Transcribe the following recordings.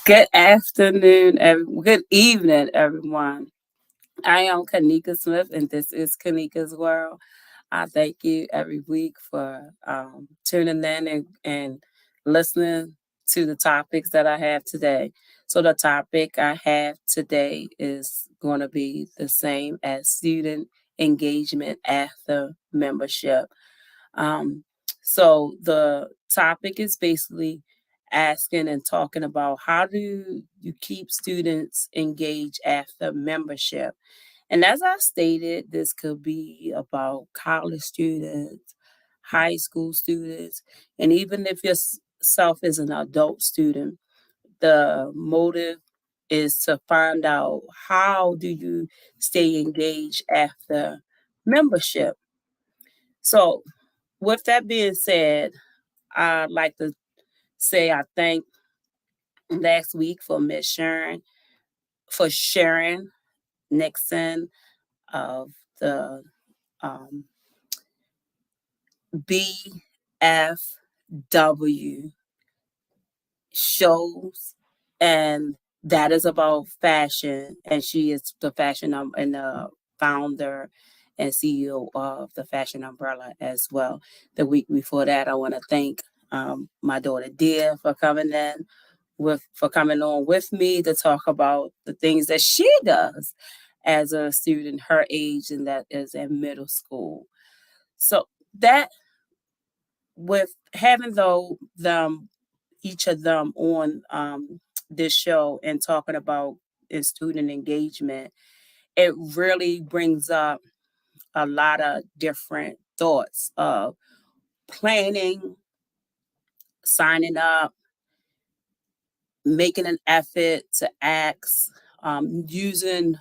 Good afternoon, good evening, everyone. I am Kanika Smith, and this is Kanika's World. I thank you every week for tuning in and listening to the topics that I have today. So, the topic I have today is going to be the same as student engagement after membership. Um, so the topic is basically asking and talking about how do you keep students engaged after membership. And as I stated, this could be about college students, high school students, and even if yourself is an adult student, the motive is to find out how do you stay engaged after membership. So with that being said, I'd like to say I thank last week for Miss Sharon for sharing Nixon of the um, BFW shows, and that is about fashion. And she is the fashion and the founder and CEO of the Fashion Umbrella as well. The week before that, I want to thank my daughter Dear for coming in for coming on with me to talk about the things that she does as a student her age, and that is in middle school. So that with having though them each of them on this show and talking about student engagement, it really brings up a lot of different thoughts of planning, signing up, making an effort to ask, using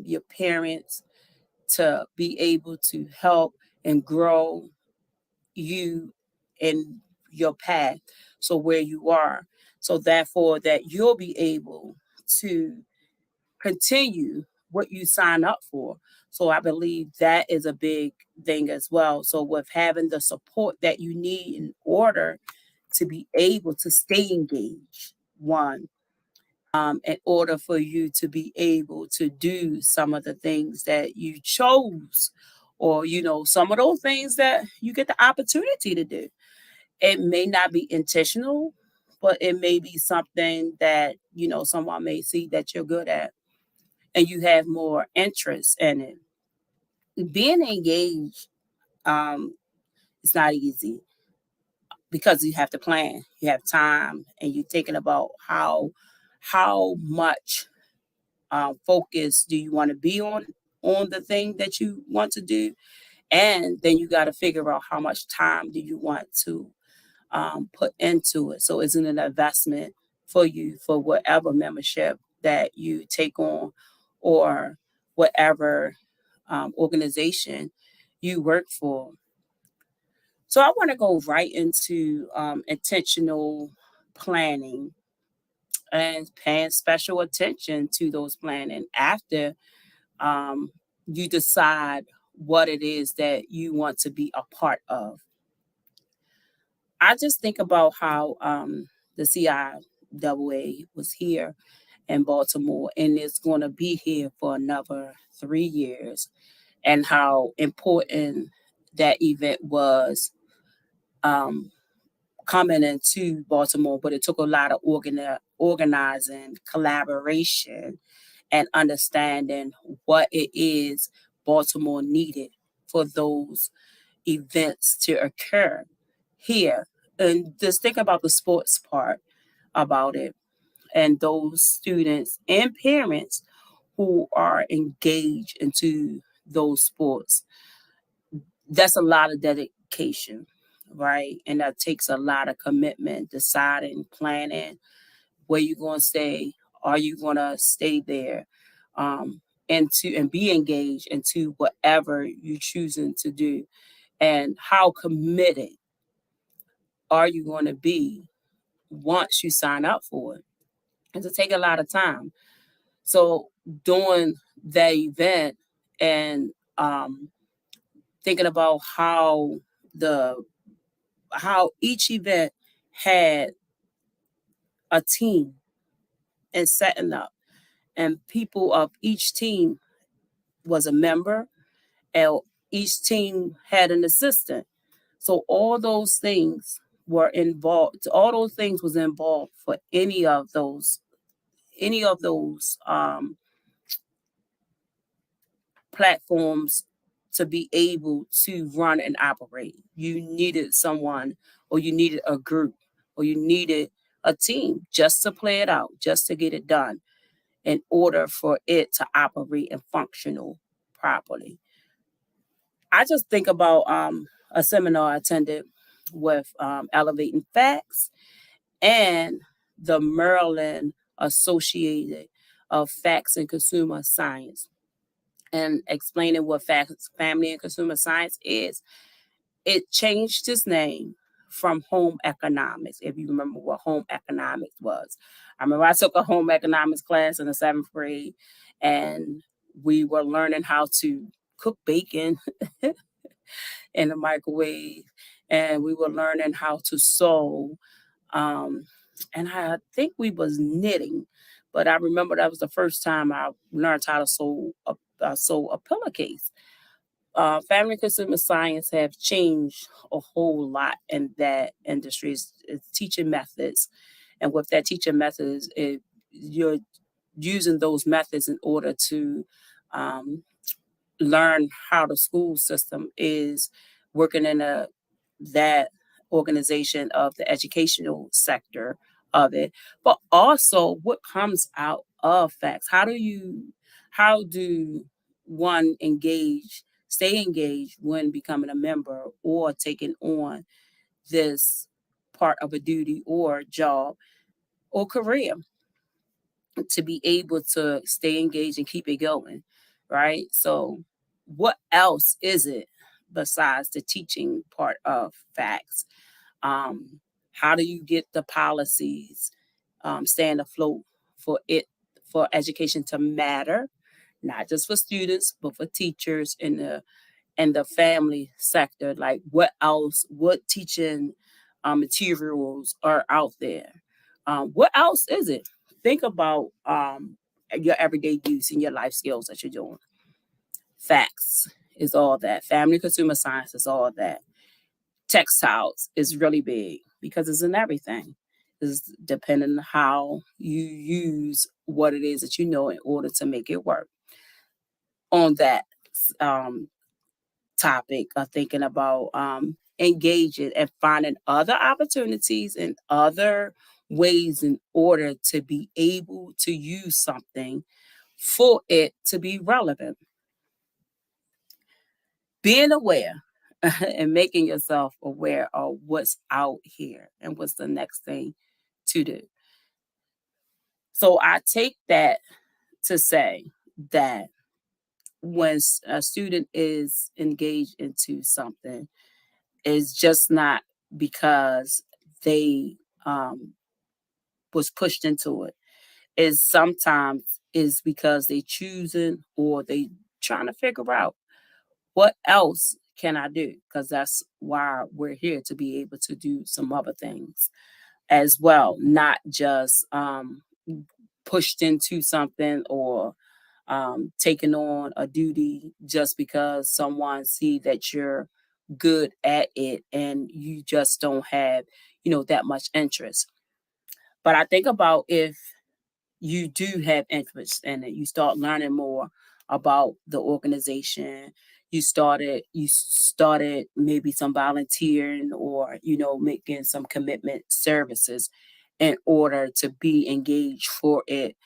your parents to be able to help and grow you in your path. So where you are. So therefore that you'll be able to continue what you sign up for. So I believe that is a big thing as well. So with having the support that you need in order to be able to stay engaged, one, in order for you to be able to do some of the things that you chose, or some of those things that you get the opportunity to do. It may not be intentional, but it may be something that someone may see that you're good at and you have more interest in it. Being engaged, um it's not easy because you have to plan, you have time, and you're thinking about how much focus do you want to be on the thing that you want to do, and then you got to figure out how much time do you want to put into it. So it's an investment for you for whatever membership that you take on, or whatever organization you work for. So I want to go right into intentional planning and paying special attention to those planning after um, you decide what it is that you want to be a part of. I just think about how the CIAA was here in Baltimore and it's going to be here for another 3 years, and how important that event was um, coming into Baltimore. But it took a lot of organizing, collaboration, and understanding what it is Baltimore needed for those events to occur here. And just think about the sports part about it, and those students and parents who are engaged into those sports. That's a lot of dedication, right? And that takes a lot of commitment, deciding, planning where you're going to stay. Are you going to stay there? And be engaged into whatever you're choosing to do, and how committed are you going to be once you sign up for it. And to take a lot of time. So doing that event and thinking about the how each event had a team, and setting up. And people of each team was a member, and each team had an assistant. So all those things were involved. All those things was involved for any of those platforms to be able to run and operate. You needed someone, or you needed a group, or you needed a team just to play it out, just to get it done in order for it to operate and functional properly. I just think about a seminar I attended with Elevating Facts and the Maryland Associated of Facts and Consumer Science, and explaining what facts, family and consumer science is. It changed its name from home economics, if you remember what home economics was. I remember I took a home economics class in the seventh grade, and we were learning how to cook bacon in the microwave, and we were learning how to sew. Um, and I think we was knitting, but I remember that was the first time I learned how to sew a pillowcase. Family consumer science have changed a whole lot in that industry. It's teaching methods, and with that teaching methods, you're using those methods in order to um, learn how the school system is working in that organization of the educational sector of it, but also what comes out of facts. How do one stay engaged when becoming a member or taking on this part of a duty or job or career, to be able to stay engaged and keep it going, right? So, what else is it besides the teaching part of facts? How do you get the policies staying afloat for education to matter, not just for students but for teachers in the family sector? Like, what teaching materials are out there? What else is it? Think about your everyday use and your life skills that you're doing. Facts is all that. Family consumer science is all that. Textiles is really big because it's in everything. It's depending on how you use what it is that you know in order to make it work. On that um, topic of thinking about engaging and finding other opportunities and other ways in order to be able to use something for it to be relevant. Being aware and making yourself aware of what's out here and what's the next thing to do. So I take that to say that when a student is engaged into something, it's just not because they was pushed into it. Is sometimes is because they choosing or they trying to figure out what else can I do? Because that's why we're here, to be able to do some other things as well, not just pushed into something or taking on a duty just because someone see that you're good at it and you just don't have, that much interest. But I think about if you do have interest in it, you start learning more about the organization. You started maybe some volunteering or making some commitment services in order to be engaged for it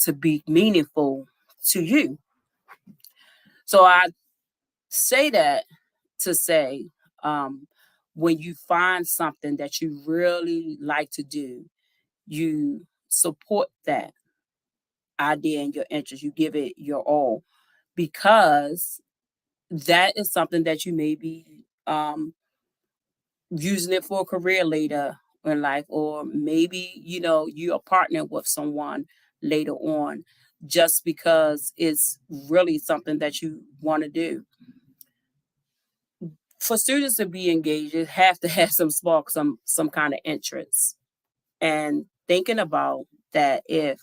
to be meaningful to you. So I say that to say, um, when you find something that you really like to do, you support that idea and your interest. You give it your all, because that is something that you may be using it for a career later in life, or maybe you're partnering with someone later on just because it's really something that you want to do. For students to be engaged, you have to have some spark, some kind of interest, and thinking about that if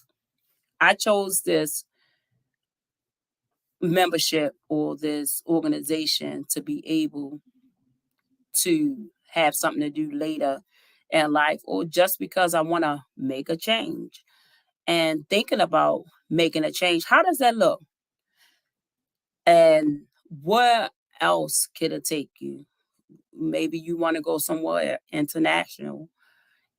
I chose this membership or this organization to be able to have something to do later in life, or just because I want to make a change and thinking about making a change, how does that look? And where else could it take you? Maybe you want to go somewhere international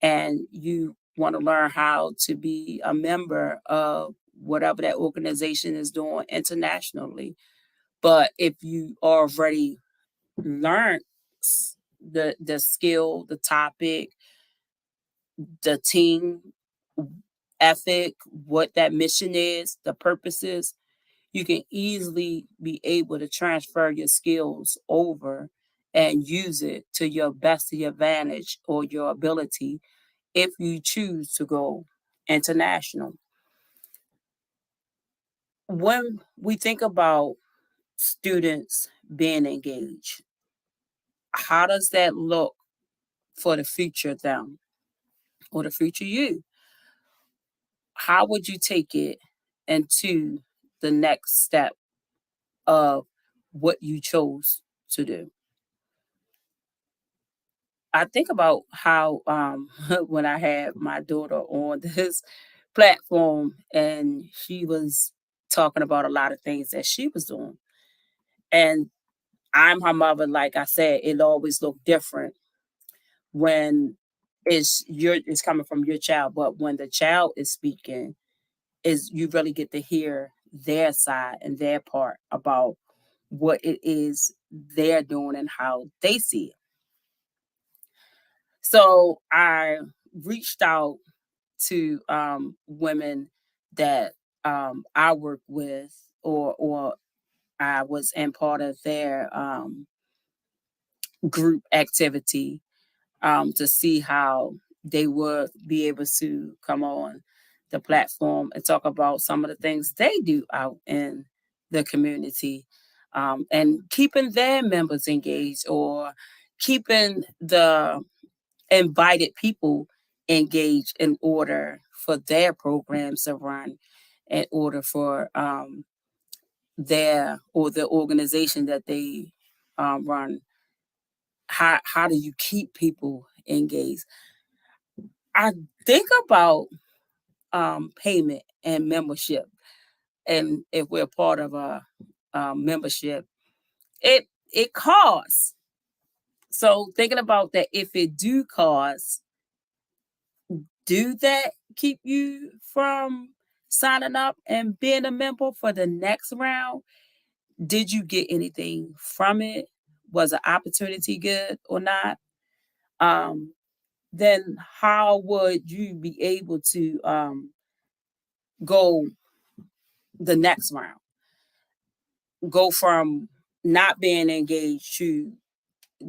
and you want to learn how to be a member of whatever that organization is doing internationally. But if you already learned the skill, the topic, the team ethic, what that mission is, the purposes, you can easily be able to transfer your skills over and use it to your best of your advantage or your ability if you choose to go international. When we think about students being engaged, how does that look for the future them or the future you? How would you take it into the next step of what you chose to do? I think about how when I had my daughter on this platform and she was talking about a lot of things that she was doing. And I'm her mother, like I said, it always looked different when it's coming from your child, but when the child is speaking, is you really get to hear their side and their part about what it is they're doing and how they see it. So I reached out to women that I work with, or I was in part of their group activity to see how they would be able to come on the platform and talk about some of the things they do out in the community, and keeping their members engaged or keeping the invited people engaged in order for their programs to run, in order for their or the organization that they run. How do you keep people engaged? I think about payment and membership, and if we're part of a membership, it costs. So thinking about that, if it do cost, do that keep you from signing up and being a member for the next round? Did you get anything from it? Was the opportunity good or not? Um, then how would you be able to go the next round? Go from not being engaged to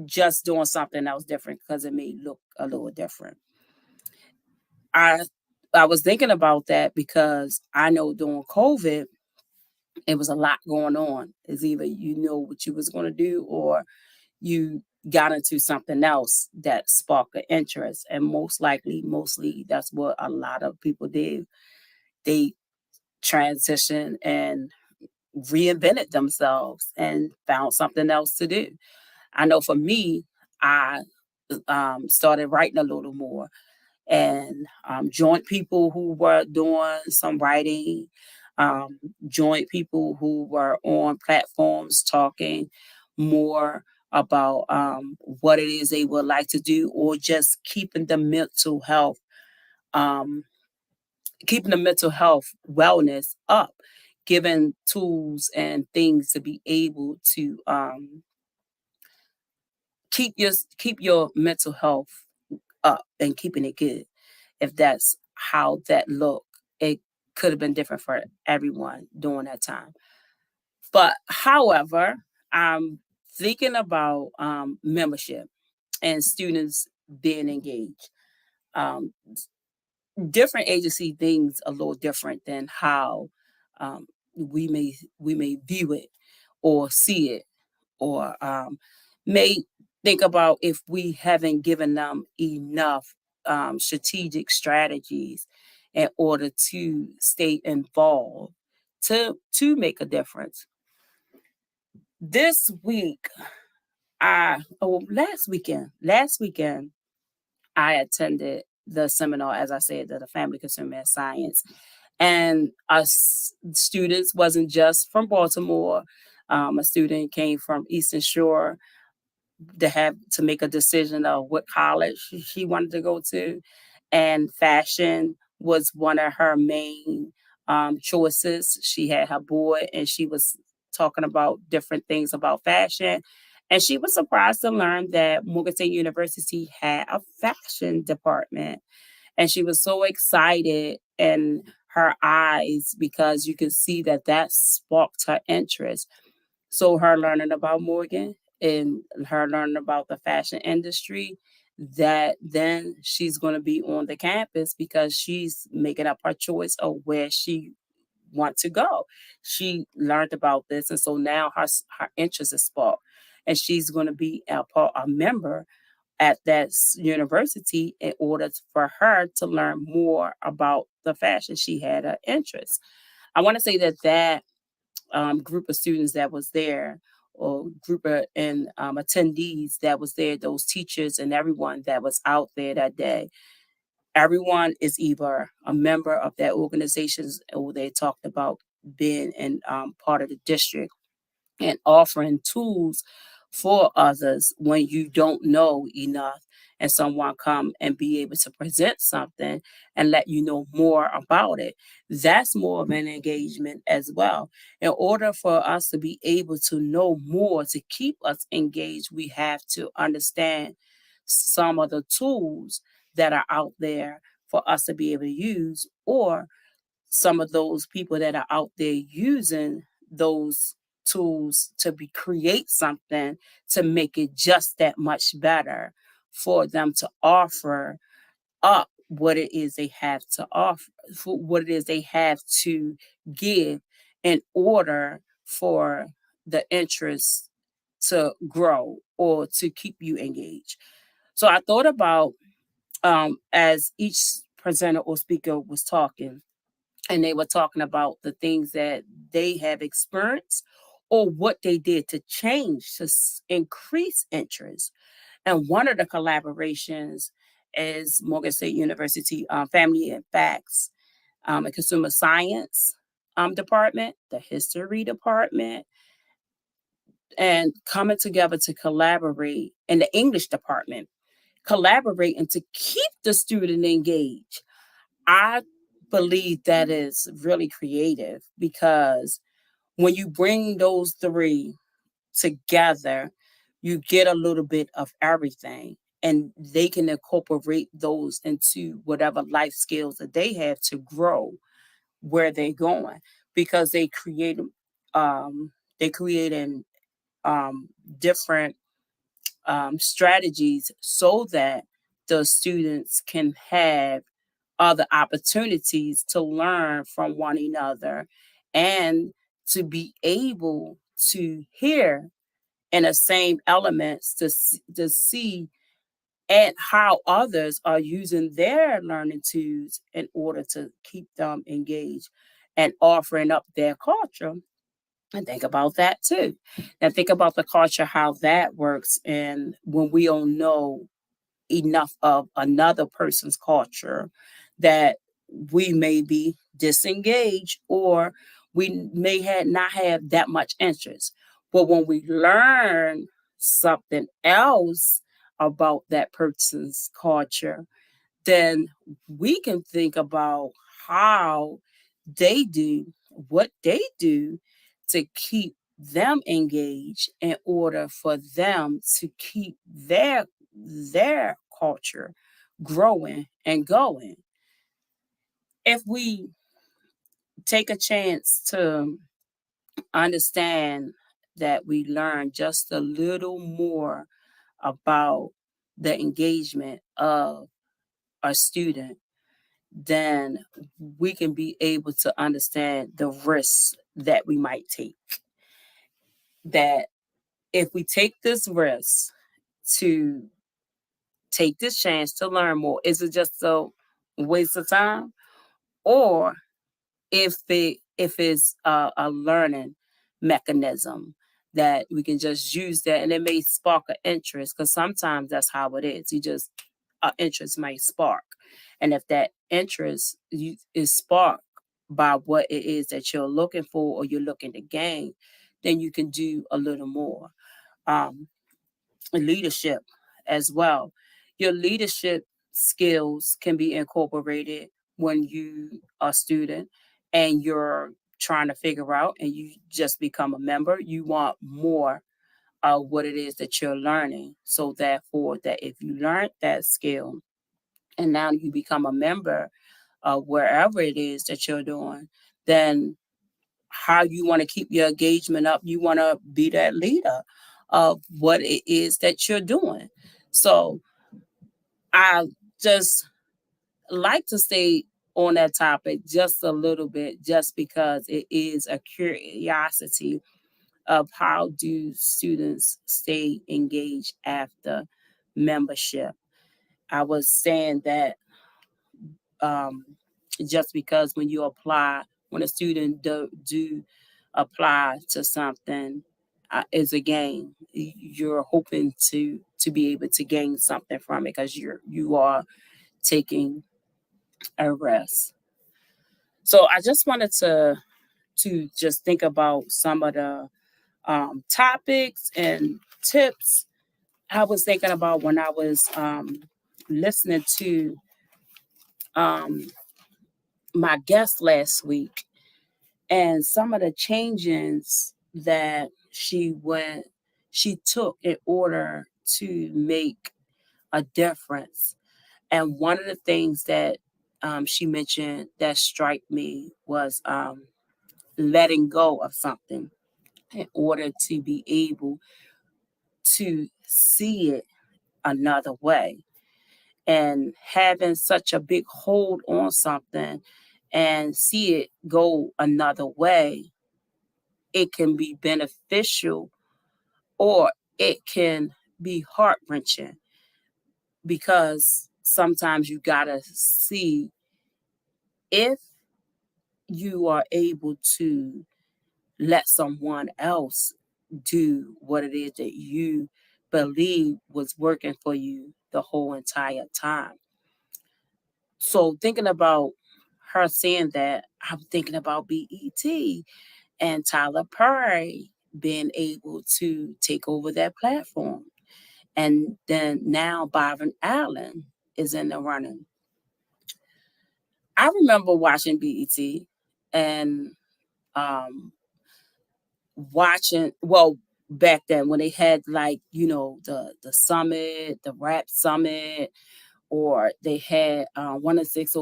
just doing something else different because it may look a little different. I I was thinking about that because I know during COVID, it was a lot going on. It's either you know what you was going to do or you got into something else that sparked an interest. And most likely, mostly that's what a lot of people did. They transitioned and reinvented themselves and found something else to do. I know for me, I started writing a little more and joined people who were doing some writing, joined people who were on platforms talking more about what it is they would like to do, or just um, keeping the mental health wellness up, giving tools and things to be able to keep your mental health up and keeping it good. If that's how that looked, it could have been different for everyone during that time. But however, I'm thinking about membership and students being engaged. Um, Different agency things a little different than how we may view it or see it, or may think about if we haven't given them enough strategic strategies in order to stay involved to make a difference. This week, last weekend, I attended the seminar, as I said, the Family Consumer Science, and us students wasn't just from Baltimore. A student came from Eastern Shore to have to make a decision of what college she wanted to go to, and fashion was one of her main choices. She had her board, and she was talking about different things about fashion. And she was surprised to learn that Morgan State University had a fashion department. And she was so excited in her eyes because you could see that that sparked her interest. So her learning about Morgan and her learning about the fashion industry, that then she's going to be on the campus because she's making up her choice of where she want to go. She learned about this, and so now her interest is sparked, and she's going to be a member at that university in order for her to learn more about the fashion she had an interest. I want to say that group of students that was there, or group of and attendees that was there, those teachers and everyone that was out there that day, everyone is either a member of that organizations, or they talked about being in part of the district and offering tools for others when you don't know enough, and someone come and be able to present something and let you know more about it. That's more of an engagement as well. In order for us to be able to know more, to keep us engaged, we have to understand some of the tools that are out there for us to be able to use, or some of those people that are out there using those tools to be create something to make it just that much better for them to offer up what it is they have to offer, for what it is they have to give in order for the interest to grow or to keep you engaged. So I thought about, as each presenter or speaker was talking, and they were talking about the things that they have experienced or what they did to change to increase interest. And one of the collaborations is Morgan State University Family and Facts and Consumer Science department, the history department, and coming together to collaborate, in the English department, collaborating to keep the student engaged. I believe that is really creative because when you bring those three together, you get a little bit of everything, and they can incorporate those into whatever life skills that they have to grow where they're going, because they create um, different strategies so that the students can have other opportunities to learn from one another, and to be able to hear in the same elements to see and how others are using their learning tools in order to keep them engaged and offering up their culture. And think about that too. And think about the culture, how that works. And when we don't know enough of another person's culture, that we may be disengaged, or we may have not have that much interest. But when we learn something else about that person's culture, then we can think about how they do what they do to keep them engaged in order for them to keep their culture growing and going. If we take a chance to understand that we learn just a little more about the engagement of a student, then we can be able to understand the risks that we might take. That if we take this risk to take this chance to learn more, is it just a waste of time? or if it's a learning mechanism that we can just use that, and it may spark an interest, because sometimes that's how it is. You just interest might spark, and if that interest is sparked by what it is that you're looking for or you're looking to gain, then you can do a little more. Um, Leadership as well. Your leadership skills can be incorporated when you are a student and you're trying to figure out and you just become a member. You want more of what it is that you're learning. So therefore that if you learned that skill and now you become a member of wherever it is that you're doing, then how you want to keep your engagement up. You want to be that leader of what it is that you're doing. So I just like to stay on that topic just a little bit, just because it is a curiosity of how do students stay engaged after membership. I was saying that um, just because when you apply, when a student do apply to something, is a gain. You're hoping to be able to gain something from it because you are taking a risk. So I just wanted to just think about some of the topics and tips I was thinking about when I was listening to um, my guest last week, and some of the changes that she took in order to make a difference. And one of the things that she mentioned that struck me was letting go of something in order to be able to see it another way. And having such a big hold on something and see it go another way, it can be beneficial or it can be heart wrenching, because sometimes you gotta see if you are able to let someone else do what it is that you believe was working for you the whole entire time. So thinking about her saying that, I'm thinking about BET and Tyler Perry being able to take over that platform. And then now Byron Allen is in the running. I remember watching BET and um, watching, well, back then when they had like, the summit, the rap summit, or they had 106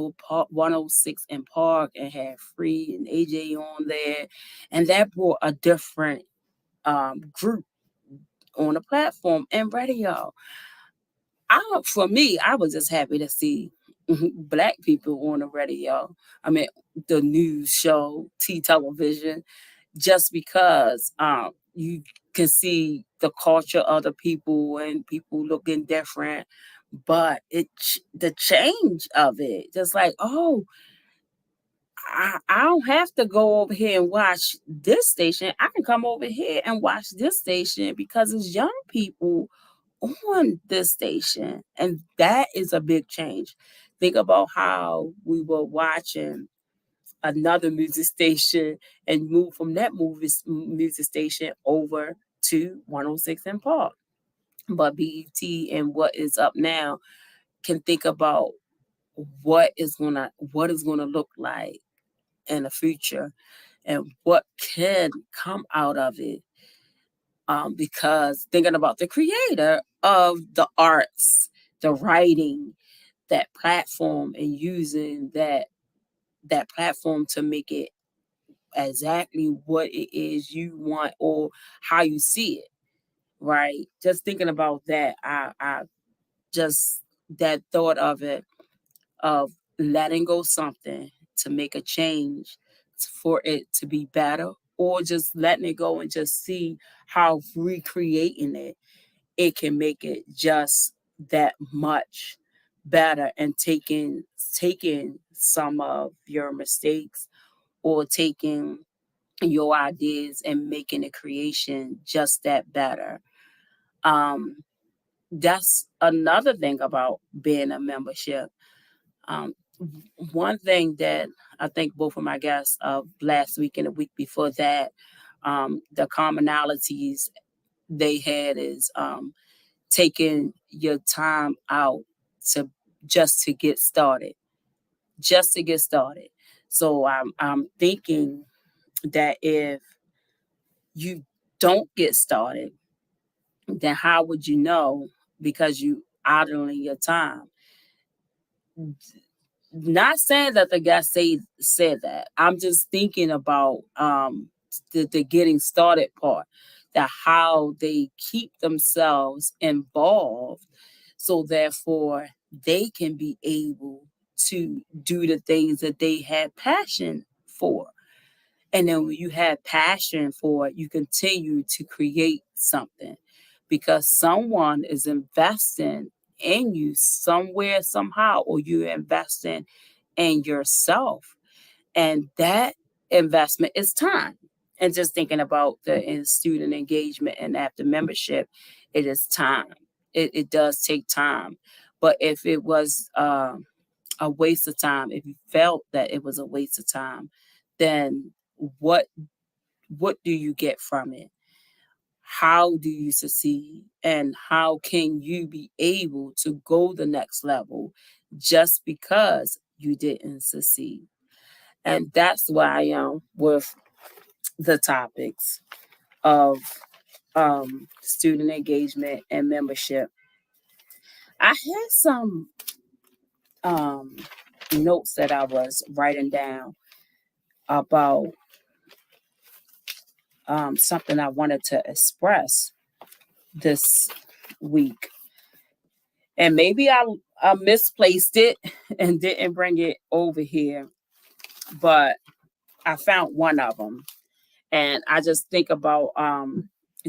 in Park and had Free and AJ on there. And that brought a different group on the platform and radio. For me, I was just happy to see black people on the radio. I mean, the news show, T television, just because you can see the culture of the people and people looking different. But the change of it, just like, oh, I don't have to go over here and watch this station. I can come over here and watch this station because it's young people on this station. And that is a big change. Think about how we were watching another music station and move from that music station over to 106 in Park. But BET and what is up now can think about what is gonna look like in the future and what can come out of it. Because thinking about the creator of the arts, the writing, that platform, and using that platform to make it exactly what it is you want or how you see it, right? Just thinking about that, I just that thought of it, of letting go something to make a change for it to be better, or just letting it go and just see how recreating it can make it just that much better and taking some of your mistakes or taking your ideas and making the creation just that better. Um, that's another thing about being a membership. Um, One thing that I think both of my guests of last week and the week before that, the commonalities they had is taking your time out to just to get started, just to get started. So I'm thinking that if you don't get started, then how would you know? Because you idling your time. Not saying that the guy said that. I'm just thinking about the getting started part, that how they keep themselves involved, so therefore they can be able to do the things that they had passion for. And then when you have passion for it, you continue to create something because someone is investing in you somewhere, somehow, or you're investing in yourself. And that investment is time. And just thinking about the in student engagement and after membership, it is time. It does take time. But if it was a waste of time, if you felt that it was a waste of time, then what what do you get from it? How do you succeed? And how can you be able to go the next level just because you didn't succeed? And that's why I am with the topics of student engagement and membership. I had some um, notes that I was writing down about something I wanted to express this week. And maybe I misplaced it and didn't bring it over here, but I found one of them. And I just think about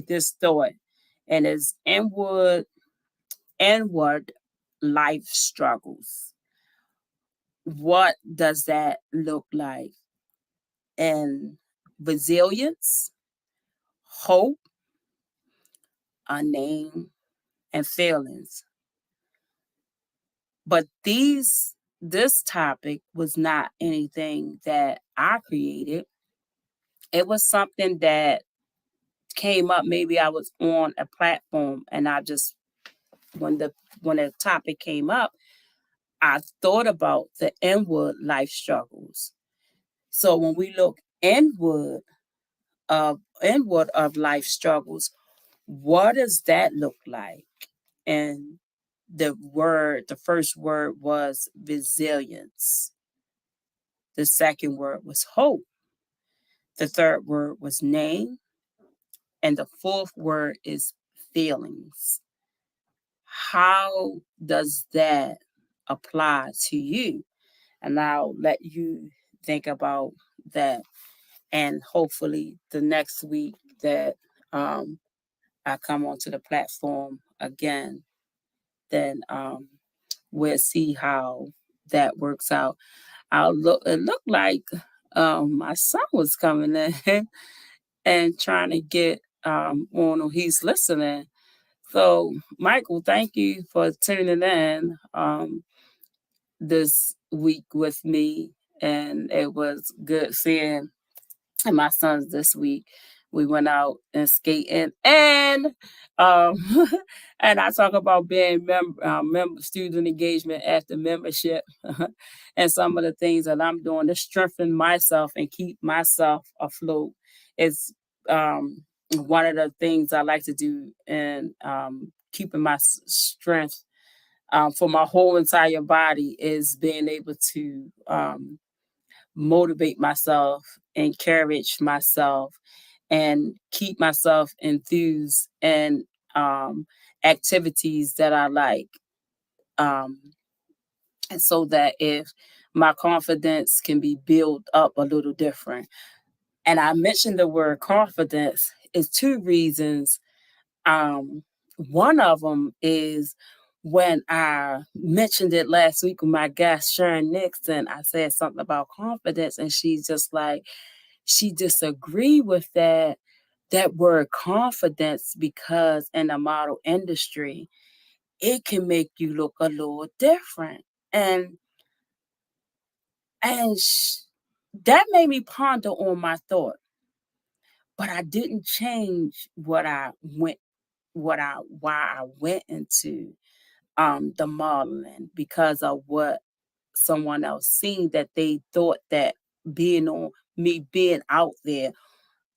this thought, and it's inward life struggles. What does that look like? And resilience, hope, a name, and feelings. But this topic was not anything that I created. It was something that came up. Maybe I was on a platform and I just when the topic came up, I thought about the inward life struggles. So when we look inward of life struggles, what does that look like? And the first word was resilience. The second word was hope. The third word was name. And the fourth word is feelings. How does that apply to you? And I'll let you think about that. And hopefully, the next week that um, I come onto the platform again, then we'll see how that works out. It looked like my son was coming in and trying to get on. He's listening. So, Michael, thank you for tuning in this week with me, and it was good seeing my sons this week. We went out and skating, and um, and I talk about being member student engagement after membership, and some of the things that I'm doing to strengthen myself and keep myself afloat. Is one of the things I like to do in keeping my strength for my whole entire body is being able to motivate myself, encourage myself, and keep myself enthused and activities that I like. Um, and so that if my confidence can be built up a little different. And I mentioned the word confidence is two reasons. One of them is when I mentioned it last week with my guest Sharon Nixon, I said something about confidence, and she's just like, she disagreed with that word confidence, because in the model industry, it can make you look a little different. And and sh- that made me ponder on my thought, but I didn't change why I went into the modeling, because of what someone else seen, that they thought that being out there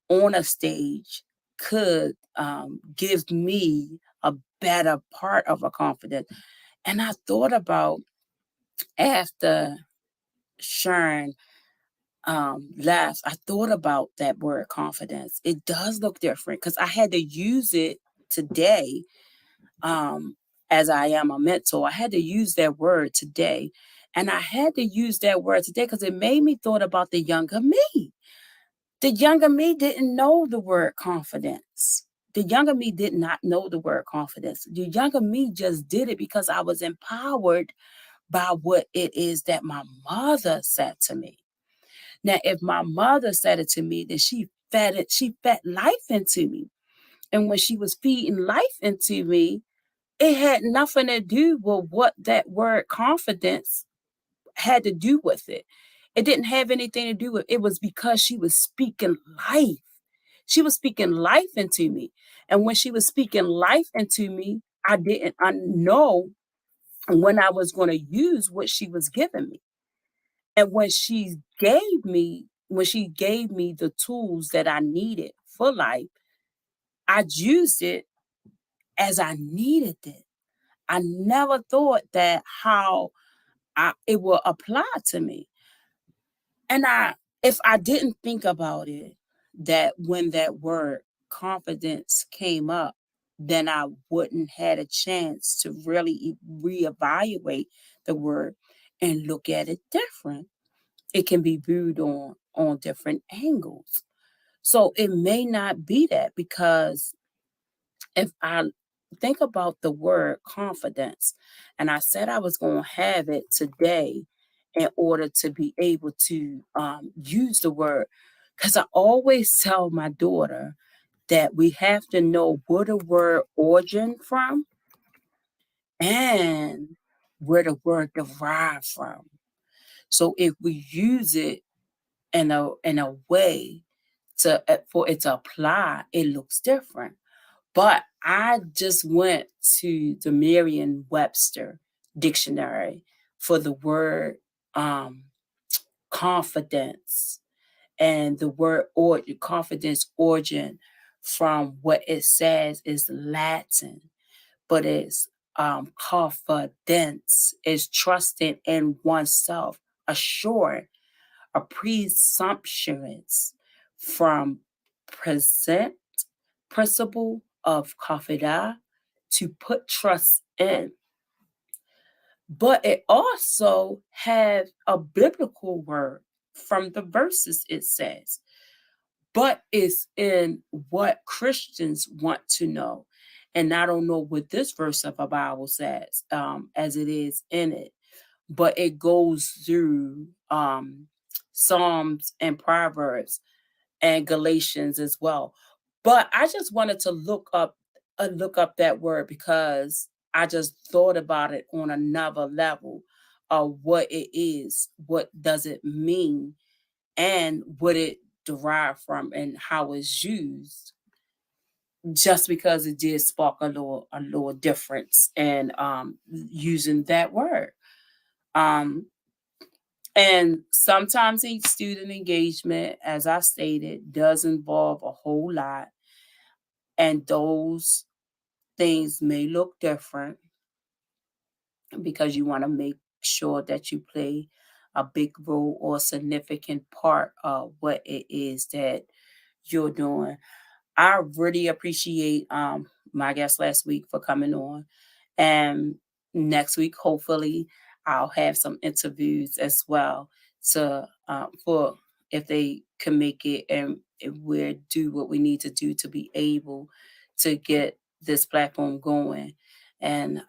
on a stage could give me a better part of a confidence. And I thought about, after Sharon left, I thought about that word confidence. It does look different because I had to use it today, um, as I am a mentor. I had to use that word today. And I had to use that word today because it made me thought about the younger me. The younger me didn't know the word confidence. The younger me did not know the word confidence. The younger me just did it because I was empowered by what it is that my mother said to me. Now, if my mother said it to me, then she fed life into me. And when she was feeding life into me, it had nothing to do with what that word confidence had to do with it. It didn't have anything to do with it. It was because she was speaking life. She was speaking life into me. And when she was speaking life into me, I know when I was going to use what she was giving me. And when she gave me the tools that I needed for life, I used it as I needed it. I never thought that how it will apply to me. And if I didn't think about it, that when that word confidence came up, then I wouldn't had a chance to really reevaluate the word and look at it different. It can be viewed on different angles. So it may not be that, because if I think about the word confidence, and I said I was going to have it today in order to be able to use the word, because I always tell my daughter that we have to know where the word origin from and where the word derived from. So if we use it in a way for it to apply, it looks different. But I just went to the Merriam-Webster dictionary for the word um, confidence, and the word confidence origin from what it says is Latin, but it's confidence is trusting in oneself, assured, a presumptuous from present principle of confida, to put trust in. But it also has a biblical word from the verses, it says, but it's in what Christians want to know. And I don't know what this verse of the Bible says, as it is in it, but it goes through Psalms and Proverbs and Galatians as well. But I just wanted to look up that word, because I just thought about it on another level of what it is, what does it mean, and what it derived from and how it's used. Just because it did spark a little difference in using that word. Um, and sometimes each student engagement, as I stated, does involve a whole lot, and those things may look different because you want to make sure that you play a big role or significant part of what it is that you're doing. I really appreciate my guest last week for coming on. And next week, hopefully, I'll have some interviews as well to for if they can make it, and if we do what we need to do to be able to get this platform going. and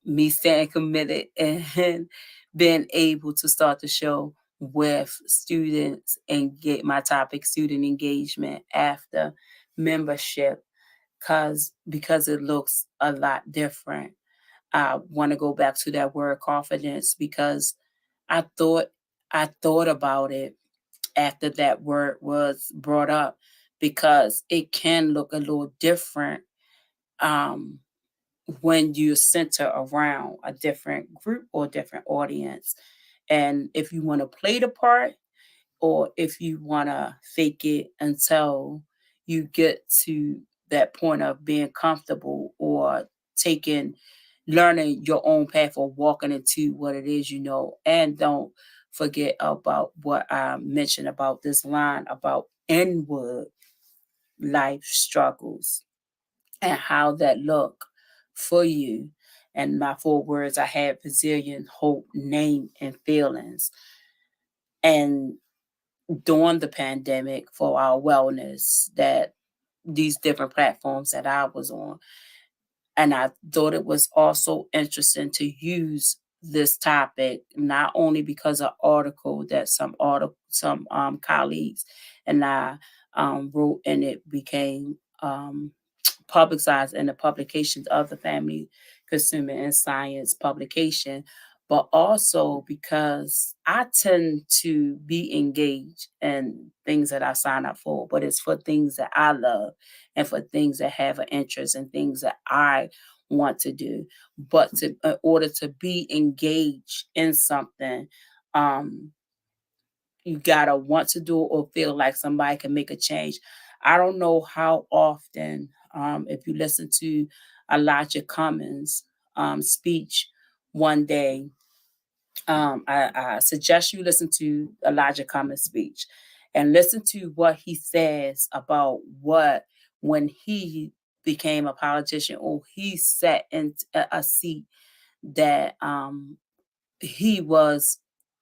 me staying committed and being able to start the show with students and get my topic student engagement after membership because it looks a lot different. I want to go back to that word confidence because I thought I thought about it after that word was brought up because it can look a little different um, when you center around a different group or different audience. And if you want to play the part or if you want to fake it until you get to that point of being comfortable or taking learning your own path or walking into what it is you know. And don't forget about what I mentioned about this line about inward life struggles and how that look for you. And my four words I had resilient, hope, name, and feelings. And during the pandemic for our wellness, that these different platforms that I was on. And I thought it was also interesting to use this topic not only because of article that some colleagues and I wrote and it became publicized in the publications of the Family Consumer and Science publication, but also because I tend to be engaged in things that I sign up for, but it's for things that I love and for things that have an interest and things that I want to do. But in order to be engaged in something, um, you gotta want to do it or feel like somebody can make a change. I don't know how often, if you listen to Elijah Cummings' speech one day, I suggest you listen to Elijah Cummings' speech and listen to what he says about what when he became a politician or he sat in a seat that he was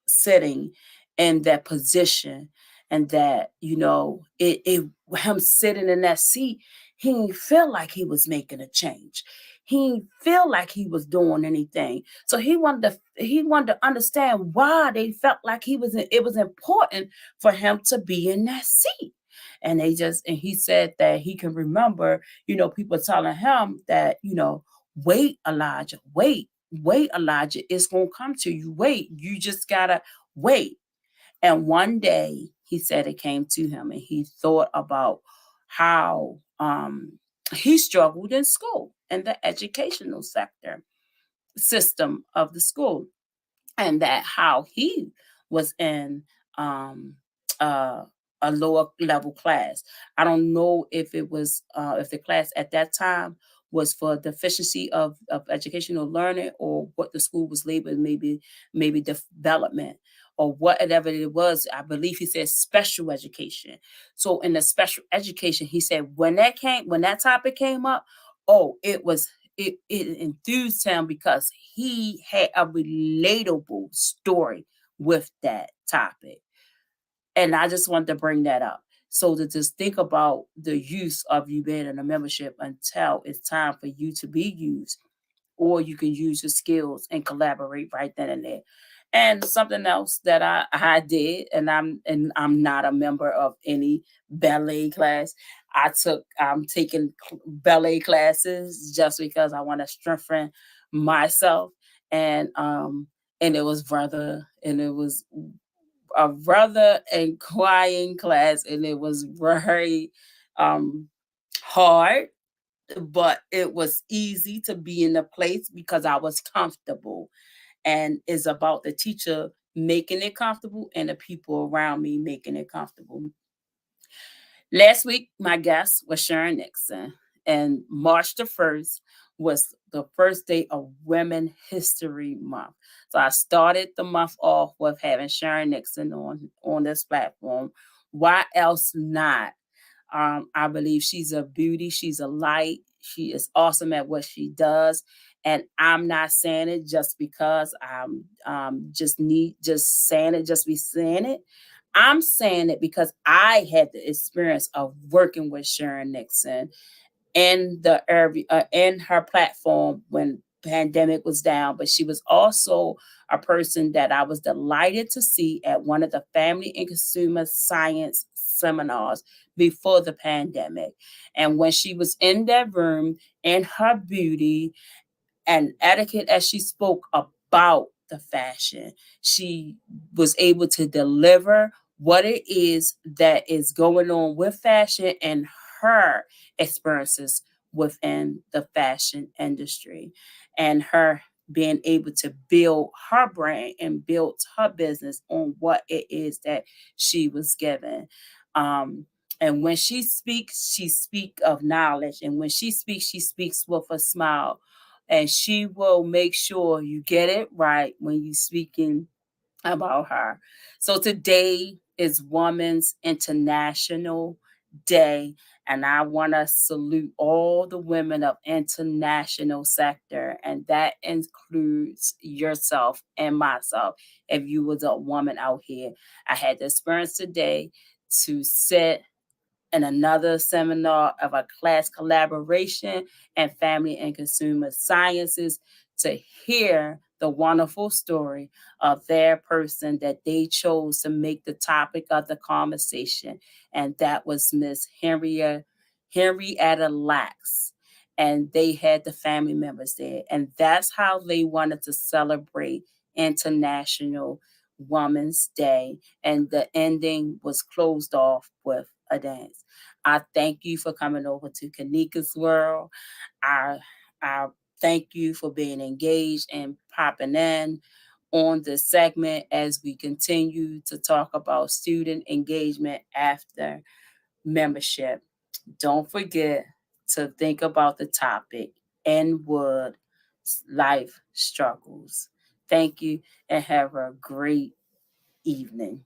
sitting in that position and that it him sitting in that seat he didn't feel like he was making a change, he didn't feel like he was doing anything, so he wanted to understand why they felt like it was important for him to be in that seat. And he said that he can remember people telling him that wait, Elijah, wait, Elijah, it's going to come to you. Wait, you just got to wait. And one day he said it came to him and he thought about how he struggled in school, in the educational sector system of the school, and that how he was in um, uh, a lower level class. I don't know if the class at that time was for deficiency of educational learning or what the school was labeled, maybe development or whatever it was. I believe he said special education. So in the special education, he said when that topic came up, oh, it enthused him because he had a relatable story with that topic. And I just wanted to bring that up. So to just think about the use of you being in a membership until it's time for you to be used, or you can use your skills and collaborate right then and there. And something else that I did, and I'm not a member of any ballet class. I'm taking ballet classes just because I want to strengthen myself. And it was a rather inquiring class, and it was very um hard, but it was easy to be in the place because I was comfortable. And it's about the teacher making it comfortable and the people around me making it comfortable. Last week, my guest was Sharon Nixon, and March the 1st was the first day of Women History Month. So I started the month off with having Sharon Nixon on this platform. Why else not? I believe she's a beauty. She's a light. She is awesome at what she does. And I'm not saying it just because I'm just saying it, just be saying it. I'm saying it because I had the experience of working with Sharon Nixon in the in her platform when pandemic was down, but she was also a person that I was delighted to see at one of the family and consumer science seminars before the pandemic. And when she was in that room in her beauty and etiquette as she spoke about the fashion. She was able to deliver what it is that is going on with fashion and her experiences within the fashion industry and her being able to build her brand and build her business on what it is that she was given. Um, and when she speak of knowledge. And when she speaks with a smile, and she will make sure you get it right when you speaking about her. So today is Women's International Day, and I want to salute all the women of international sector, and that includes yourself and myself. If you was a woman out here, I had the experience today to sit and another seminar of a class collaboration and family and consumer sciences to hear the wonderful story of their person that they chose to make the topic of the conversation. And that was Miss Henrietta Lacks. And they had the family members there. And that's how they wanted to celebrate International Women's Day. And the ending was closed off with a dance. I thank you for coming over to Kanica's World. I, I thank you for being engaged and popping in on this segment as we continue to talk about student engagement after membership. Don't forget to think about the topic and would life struggles. Thank you and have a great evening.